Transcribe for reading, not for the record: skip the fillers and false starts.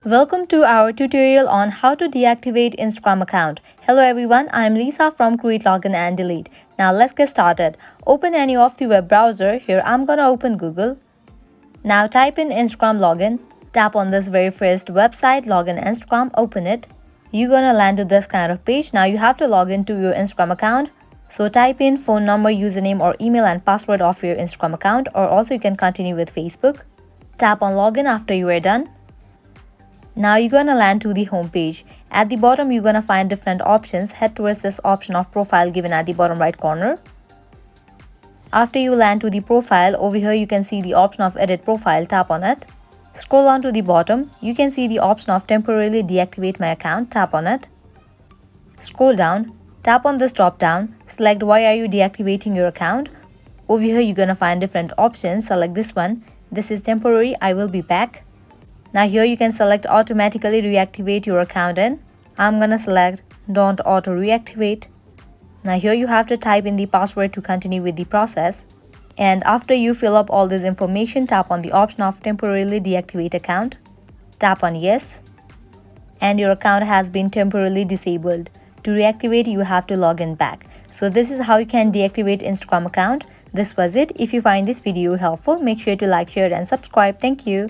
Welcome to our tutorial on how to deactivate Instagram account. Hello everyone, I am Lisa from Create Login and Delete. Now let's get started. Open any of the web browser. Here I'm gonna open Google. Now type in Instagram login. Tap on this very first website, login Instagram, open it. You're gonna land to this kind of page. Now you have to log into your Instagram account. So type in phone number, username or email and password of your Instagram account, or also you can continue with Facebook. Tap on login after you are done. Now you're gonna land to the home page. At the bottom you're gonna find different options. Head towards this option of profile given at the bottom right corner. After you land to the profile, over here you can see the option of edit profile. Tap on it. Scroll on to the bottom. You can see the option of temporarily deactivate my account. Tap on it. Scroll down. Tap on this drop down. Select why are you deactivating your account. Over here you're gonna find different options. Select this one. This is temporary. I will be back. Now here you can select automatically reactivate your account and I'm gonna select don't auto reactivate. Now here you have to type in the password to continue with the process. And after you fill up all this information, tap on the option of temporarily deactivate account. Tap on yes. And your account has been temporarily disabled. To reactivate, you have to log in back. So this is how you can deactivate Instagram account. This was it. If you find this video helpful, make sure to like, share and subscribe. Thank you.